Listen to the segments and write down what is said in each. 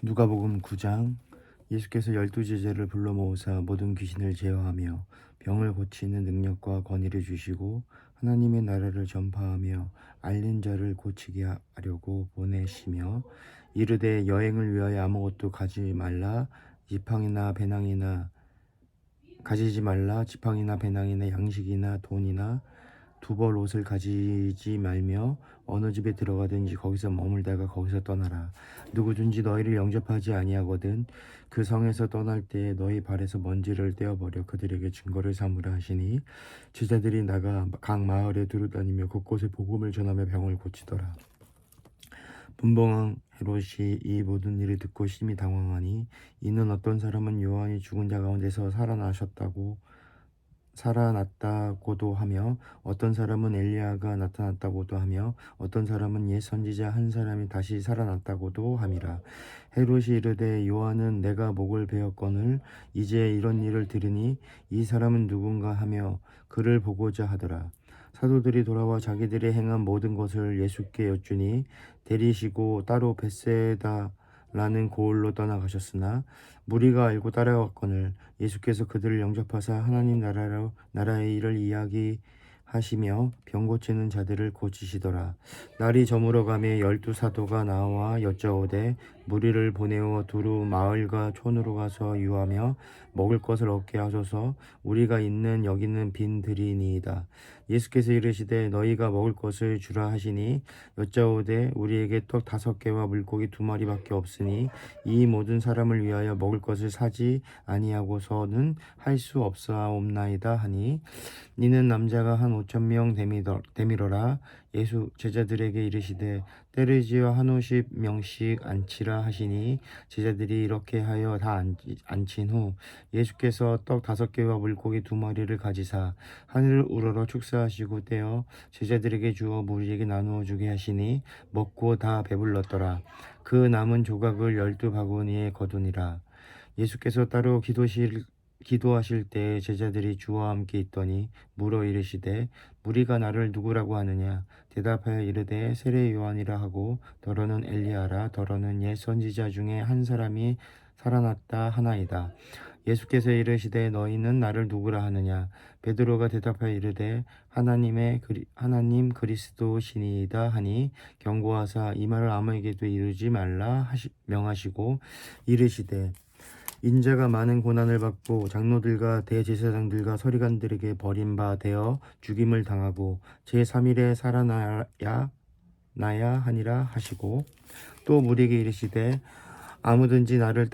누가복음 9장. 예수께서 12제자를 불러 모으사 모든 귀신을 제어하며 병을 고치는 능력과 권위를 주시고 하나님의 나라를 전파하며 앓는 자를 고치게 하려고 보내시며 이르되 여행을 위하여 아무것도 가지지 말라 지팡이나 배낭이나 양식이나 돈이나 두 벌 옷을 가지지 말며 어느 집에 들어가든지 거기서 머물다가 거기서 떠나라. 누구든지 너희를 영접하지 아니하거든 그 성에서 떠날 때에 너희 발에서 먼지를 떼어버려 그들에게 증거를 삼으라 하시니 제자들이 나가 각 마을에 두루다니며 곳곳에 복음을 전하며 병을 고치더라. 분봉왕 헤롯이 이 모든 일을 듣고 심히 당황하니 이는 어떤 사람은 요한이 죽은 자 가운데서 살아났다고도 하며 어떤 사람은 엘리야가 나타났다고도 하며 어떤 사람은 옛 선지자 한 사람이 다시 살아났다고도 함이라. 헤롯이 이르되 요한은 내가 목을 베었거늘 이제 이런 일을 들으니 이 사람은 누군가 하며 그를 보고자 하더라. 사도들이 돌아와 자기들이 행한 모든 것을 예수께 여쭈니 데리시고 따로 벳세다라는 고을로 떠나가셨으나 무리가 알고 따라왔거늘 예수께서 그들을 영접하사 하나님 나라의 일을 이야기하시며 병 고치는 자들을 고치시더라. 날이 저물어가며 12사도가 나와 여짜오되 무리를 보내어 두루 마을과 촌으로 가서 유하며 먹을 것을 얻게 하소서. 우리가 있는 여기는 빈 들이니이다. 예수께서 이르시되 너희가 먹을 것을 주라 하시니 여짜오되 우리에게 떡 5개와 물고기 2마리밖에 없으니 이 모든 사람을 위하여 먹을 것을 사지 아니하고서는 할 수 없사옵나이다 하니 이는 남자가 한 5,000명 되밀어라. 예수 제자들에게 이르시되 때를 지어 한 50명씩 앉히라 하시니 제자들이 이렇게 하여 다 앉힌 후 예수께서 떡 5개와 물고기 2마리를 가지사 하늘을 우러러 축사하시고 떼어 제자들에게 주어 무리에게 나누어 주게 하시니 먹고 다 배불렀더라. 그 남은 조각을 12바구니에 거두니라. 예수께서 따로 기도하실 때 제자들이 주와 함께 있더니 물어 이르시되 무리가 나를 누구라고 하느냐. 대답하여 이르되 세례 요한이라 하고 더러는 엘리야라 더러는 옛 선지자 중에 한 사람이 살아났다 하나이다. 예수께서 이르시되 너희는 나를 누구라 하느냐. 베드로가 대답하여 이르되 하나님 그리스도시니이다 하니 경고하사 이 말을 아무에게도 이르지 말라 명하시고 이르시되 인자가 많은 고난을 받고 장로들과 대제사장들과 서리관들에게 버림바 되어 죽임을 당하고 제3일에 살아나야 하니라 하시고 또 무리에게 이르시되 아무든지 나를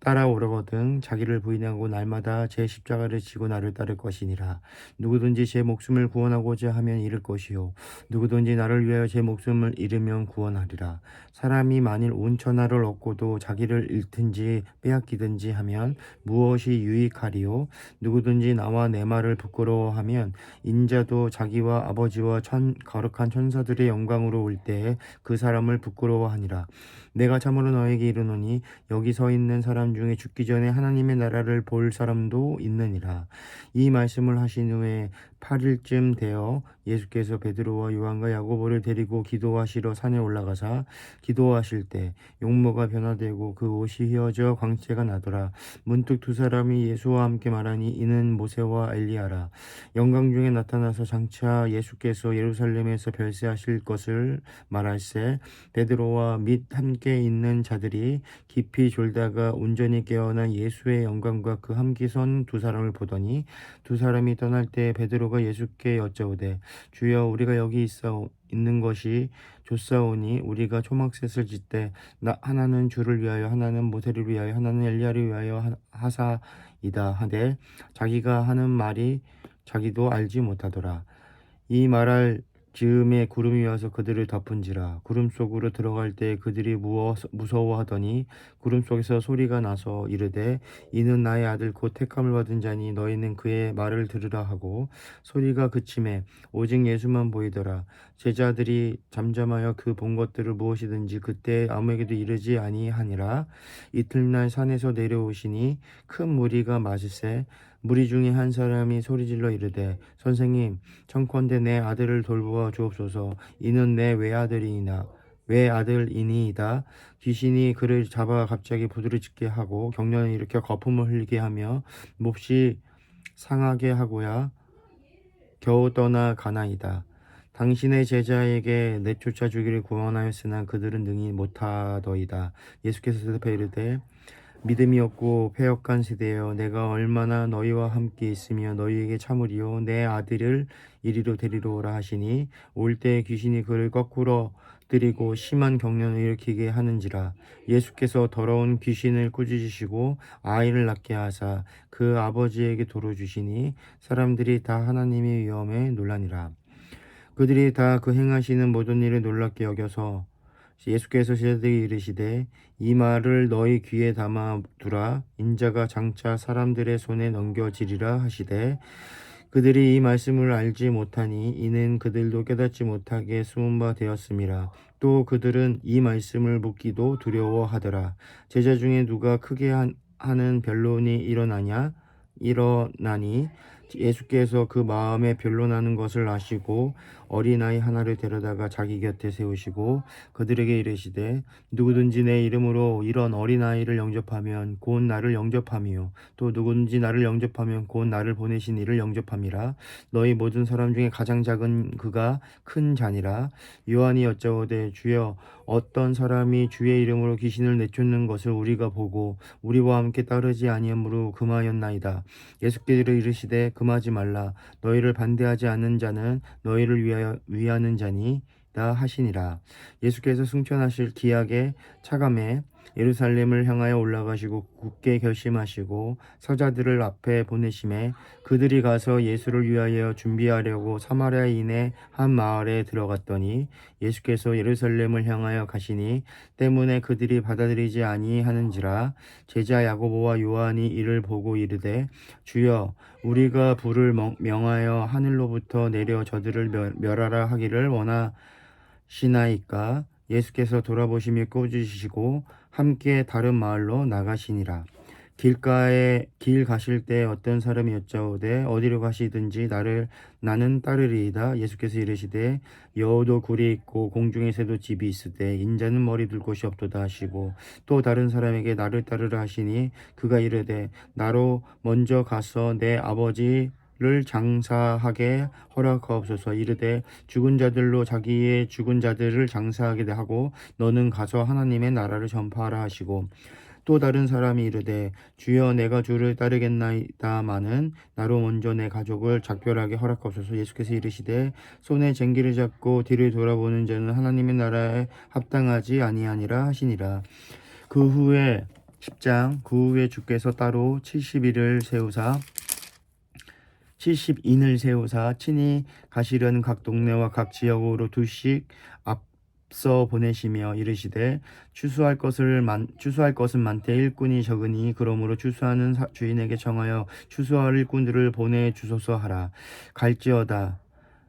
따라오려거든 자기를 부인하고 날마다 제 십자가를 지고 나를 따를 것이니라. 누구든지 제 목숨을 구원하고자 하면 잃을 것이요 누구든지 나를 위하여 제 목숨을 잃으면 구원하리라. 사람이 만일 온 천하를 얻고도 자기를 잃든지 빼앗기든지 하면 무엇이 유익하리요. 누구든지 나와 내 말을 부끄러워하면 인자도 자기와 아버지와 거룩한 천사들의 영광으로 올 때에 그 사람을 부끄러워하니라. 내가 참으로 너에게 이르노니 여기 서 있는 사람 중에 죽기 전에 하나님의 나라를 볼 사람도 있느니라. 이 말씀을 하신 후에 8일쯤 되어 예수께서 베드로와 요한과 야고보를 데리고 기도하시러 산에 올라가사 기도하실 때 용모가 변화되고 그 옷이 휘어져 광채가 나더라. 문득 두 사람이 예수와 함께 말하니 이는 모세와 엘리야라. 영광 중에 나타나서 장차 예수께서 예루살렘에서 별세하실 것을 말할세 베드로와 및 함께 있는 자들이 깊이 졸다가 온전히 깨어나 예수의 영광과 그 함께 선 두 사람을 보더니 두 사람이 떠날 때 베드로가 예수께 여짜오되 주여 우리가 여기 있는 것이 좋사오니 우리가 초막셋을 짓되 하나는 주를 위하여 하나는 모세를 위하여 하나는 엘리야를 위하여 하사이다 하되 자기가 하는 말이 자기도 알지 못하더라. 이 말할 즈음에 구름이 와서 그들을 덮은지라. 구름 속으로 들어갈 때 그들이 무서워하더니 구름 속에서 소리가 나서 이르되 이는 나의 아들 곧 택함을 받은 자니 너희는 그의 말을 들으라 하고 소리가 그침에 오직 예수만 보이더라. 제자들이 잠잠하여 그 본 것들을 무엇이든지 그때 아무에게도 이르지 아니하니라. 이튿날 산에서 내려오시니 큰 무리가 맞으세 무리 중에 한 사람이 소리질러 이르되 선생님 청컨대 내 아들을 돌보아 주옵소서. 이는 내 외아들이니라. 외아들이니이다. 귀신이 그를 잡아 갑자기 부르짖게 하고 경련을 일으켜 거품을 흘리게 하며 몹시 상하게 하고야 겨우 떠나 가나이다. 당신의 제자에게 내쫓아 주기를 구원하였으나 그들은 능히 못하더이다. 예수께서 대답하여 이르되 믿음이 없고 패역한 세대여, 내가 얼마나 너희와 함께 있으며 너희에게 참으리요. 내 아들을 이리로 데리러 오라 하시니 올 때 귀신이 그를 거꾸로 들이고 심한 경련을 일으키게 하는지라. 예수께서 더러운 귀신을 꾸짖으시고 아이를 낳게 하사 그 아버지에게 도로 주시니 사람들이 다 하나님의 위엄에 놀라니라. 그들이 다 그 행하시는 모든 일을 놀랍게 여겨서 예수께서 제자들에게 이르시되 이 말을 너희 귀에 담아 두라. 인자가 장차 사람들의 손에 넘겨지리라 하시되 그들이 이 말씀을 알지 못하니 이는 그들도 깨닫지 못하게 숨은 바 되었음이라. 또 그들은 이 말씀을 묻기도 두려워하더라. 제자 중에 누가 크게 하는 변론이 일어나니 예수께서 그 마음에 변론하는 것을 아시고 어린아이 하나를 데려다가 자기 곁에 세우시고 그들에게 이르시되 누구든지 내 이름으로 이런 어린아이를 영접하면 곧 나를 영접함이요 또 누구든지 나를 영접하면 곧 나를 보내신 이를 영접함이라. 너희 모든 사람 중에 가장 작은 그가 큰 자니라. 요한이 여짜오되 주여 어떤 사람이 주의 이름으로 귀신을 내쫓는 것을 우리가 보고 우리와 함께 따르지 아니하므로 금하였나이다. 예수께서 이르시되 금하지 말라. 너희를 반대하지 않는 자는 너희를 위하는 자니라 하시니라. 예수께서 승천하실 기약의 차감에 예루살렘을 향하여 올라가시고 굳게 결심하시고 서자들을 앞에 보내심에 그들이 가서 예수를 위하여 준비하려고 사마리아인의 한 마을에 들어갔더니 예수께서 예루살렘을 향하여 가시니 때문에 그들이 받아들이지 아니하는지라. 제자 야고보와 요한이 이를 보고 이르되 주여 우리가 불을 명하여 하늘로부터 내려 저들을 멸하라 하기를 원하시나이까. 예수께서 돌아보시며 꾸짖으시고 함께 다른 마을로 나가시니라. 길가에 길 가실 때 어떤 사람이 여짜오되 어디로 가시든지 나는 따르리이다. 예수께서 이르시되 여우도 굴이 있고 공중에 새도 집이 있으되 인자는 머리 둘 곳이 없도다 하시고 또 다른 사람에게 나를 따르라 하시니 그가 이르되 나로 먼저 가서 내 아버지를 장사하게 허락하옵소서. 이르되 죽은 자들로 자기의 죽은 자들을 장사하게 하고 너는 가서 하나님의 나라를 전파하라 하시고 또 다른 사람이 이르되 주여 내가 주를 따르겠나이다마는 나로 먼저 내 가족을 작별하게 허락하옵소서. 예수께서 이르시되 손에 쟁기를 잡고 뒤를 돌아보는 자는 하나님의 나라에 합당하지 아니하니라 하시니라. 그 후에 10장 그 후에 주께서 따로 70인을 세우사 친히 가시려는 각 동네와 각 지역으로 두씩 앞서 보내시며 이르시되 추수할 것은 많되 일꾼이 적으니 그러므로 추수하는 주인에게 청하여 추수할 일꾼들을 보내주소서 하라. 갈지어다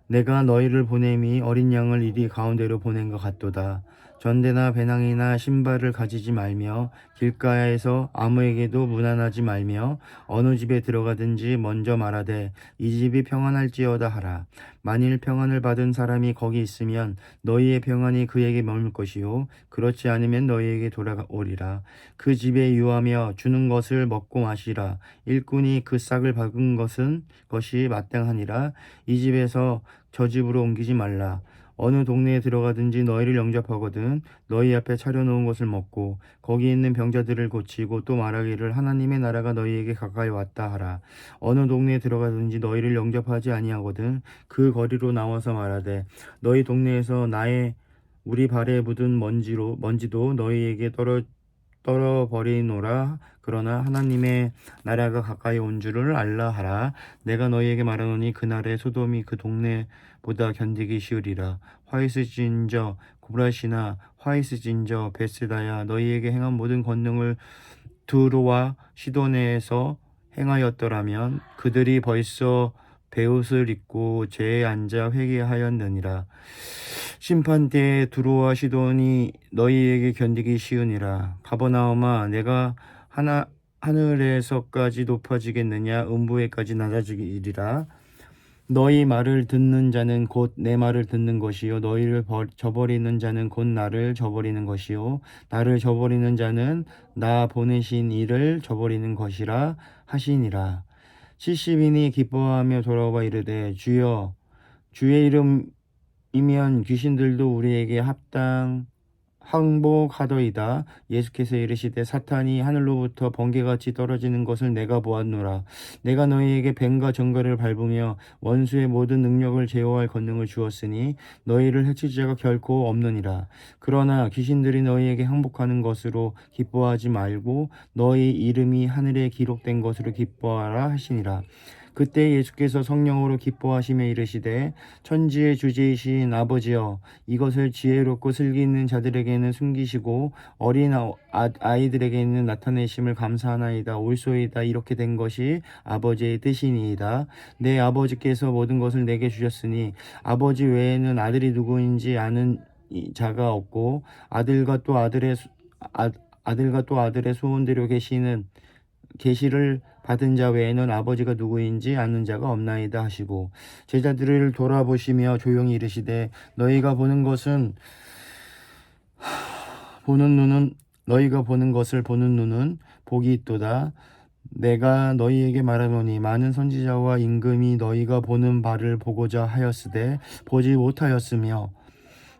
내가 너희를 보냄이 어린 양을 이리 가운데로 보낸 것 같도다. 전대나 배낭이나 신발을 가지지 말며 길가에서 아무에게도 무난하지 말며 어느 집에 들어가든지 먼저 말하되 이 집이 평안할지어다 하라. 만일 평안을 받은 사람이 거기 있으면 너희의 평안이 그에게 머물 것이요 그렇지 않으면 너희에게 돌아오리라. 그 집에 유하며 주는 것을 먹고 마시라. 일꾼이 그 싹을 박은 것이 마땅하니라. 이 집에서 저 집으로 옮기지 말라. 어느 동네에 들어가든지 너희를 영접하거든 너희 앞에 차려놓은 것을 먹고 거기 있는 병자들을 고치고 또 말하기를 하나님의 나라가 너희에게 가까이 왔다 하라. 어느 동네에 들어가든지 너희를 영접하지 아니하거든 그 거리로 나와서 말하되 너희 동네에서 우리 발에 묻은 먼지도 너희에게 떨어버리노라. 그러나 하나님의 나라가 가까이 온 줄을 알라 하라. 내가 너희에게 말하노니 그날에 소돔이 그 동네보다 견디기 쉬우리라. 화이스진저 고라시나 화이스진저 베세다야 너희에게 행한 모든 권능을 두로와 시도네에서 행하였더라면 그들이 벌써 베옷을 입고 죄에 앉아 회개하였느니라. 심판때에 두로와 시돈이 너희에게 견디기 쉬우니라. 가버나움아 내가 하늘에서까지 높아지겠느냐 음부에까지 낮아지리라. 너희 말을 듣는 자는 곧 내 말을 듣는 것이요 너희를 저버리는 자는 곧 나를 저버리는 것이요 나를 저버리는 자는 나 보내신 이를 저버리는 것이라 하시니라. 70인이 기뻐하며 돌아와 이르되 주여 주의 이름이면 귀신들도 우리에게 항복하더이다. 예수께서 이르시되 사탄이 하늘로부터 번개같이 떨어지는 것을 내가 보았노라. 내가 너희에게 뱀과 정갈을 밟으며 원수의 모든 능력을 제어할 권능을 주었으니 너희를 해칠 자가 결코 없느니라. 그러나 귀신들이 너희에게 항복하는 것으로 기뻐하지 말고 너희 이름이 하늘에 기록된 것으로 기뻐하라 하시니라. 그때 예수께서 성령으로 기뻐하시며 이르시되 천지의 주제이신 아버지여 이것을 지혜롭고 슬기 있는 자들에게는 숨기시고 어린 아이들에게는 나타내심을 감사하나이다. 옳소이다. 이렇게 된 것이 아버지의 뜻이니이다. 내 아버지께서 모든 것을 내게 주셨으니 아버지 외에는 아들이 누구인지 아는 자가 없고 아들과 또 아들의 소원대로 계시를 받은 자 외에는 아버지가 누구인지 아는 자가 없나이다 하시고 제자들을 돌아보시며 조용히 이르시되 너희가 보는 것을 보는 눈은 복이 있도다. 내가 너희에게 말하노니 많은 선지자와 임금이 너희가 보는 바를 보고자 하였으되 보지 못하였으며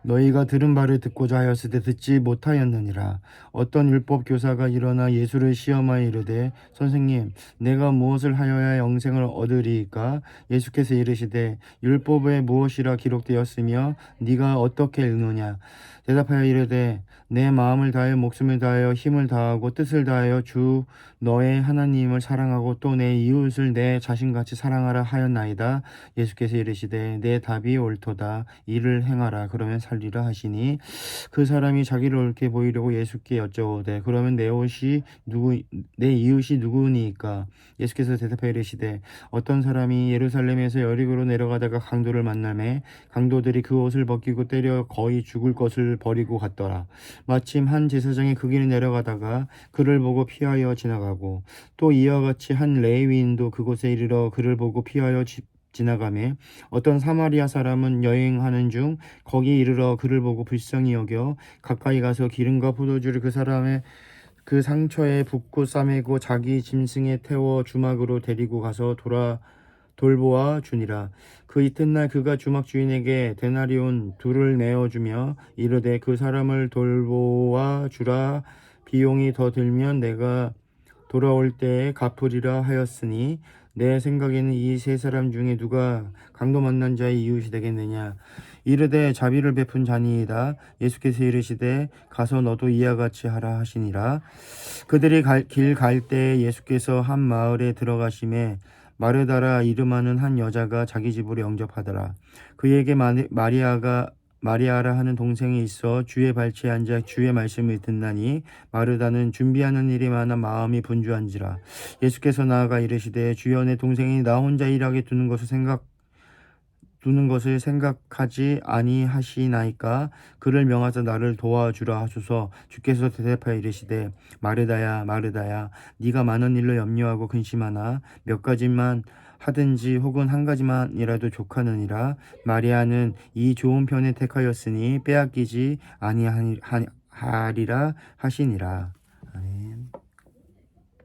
너희가 들은 바를 듣고자 하였으되 듣지 못하였느니라. 어떤 율법 교사가 일어나 예수를 시험하여 이르되 선생님 내가 무엇을 하여야 영생을 얻으리이까? 예수께서 이르시되 율법에 무엇이라 기록되었으며 네가 어떻게 읽느냐? 대답하여 이르되 내 마음을 다하여 목숨을 다하여 힘을 다하고 뜻을 다하여 주 너의 하나님을 사랑하고 또 내 이웃을 내 자신같이 사랑하라 하였나이다. 예수께서 이르시되 내 답이 옳도다. 이를 행하라. 그러면 살리라 하시니 그 사람이 자기를 옳게 보이려고 예수께 여쭤오되 그러면 내 이웃이 누구니까? 예수께서 대답하여 이르시되 어떤 사람이 예루살렘에서 여리고로 내려가다가 강도를 만나매 강도들이 그 옷을 벗기고 때려 거의 죽을 것을 버리고 갔더라. 마침 한 제사장이 그 길을 내려가다가 그를 보고 피하여 지나가고 또 이와 같이 한 레위인도 그곳에 이르러 그를 보고 피하여 지나가매 어떤 사마리아 사람은 여행하는 중 거기 이르러 그를 보고 불쌍히 여겨 가까이 가서 기름과 포도주를 그 사람의 그 상처에 붓고 싸매고 자기 짐승에 태워 주막으로 데리고 가서 돌보아 주니라. 그 이튿날 그가 주막 주인에게 데나리온 둘을 내어주며 이르되 그 사람을 돌보아 주라. 비용이 더 들면 내가 돌아올 때에 갚으리라 하였으니 내 생각에는 이 세 사람 중에 누가 강도 만난 자의 이웃이 되겠느냐? 이르되 자비를 베푼 자니이다. 예수께서 이르시되 가서 너도 이와 같이 하라 하시니라. 그들이 길 갈 때에 예수께서 한 마을에 들어가심에 마르다라 이름하는 한 여자가 자기 집으로 영접하더라. 그에게 마리아라 하는 동생이 있어 주의 발치에 앉아 주의 말씀을 듣나니 마르다는 준비하는 일이 많아 마음이 분주한지라. 예수께서 나아가 이르시되 주여 내 동생이 나 혼자 일하게 두는 것을 생각하지 아니하시나이까? 그를 명하사 나를 도와주라 하소서. 주께서 대답하여 이르시되 마르다야 마르다야 네가 많은 일로 염려하고 근심하나 몇 가지만 하든지 혹은 한 가지만이라도 족하느니라. 마리아는 이 좋은 편에 택하였으니 빼앗기지 아니하리라 하시니라.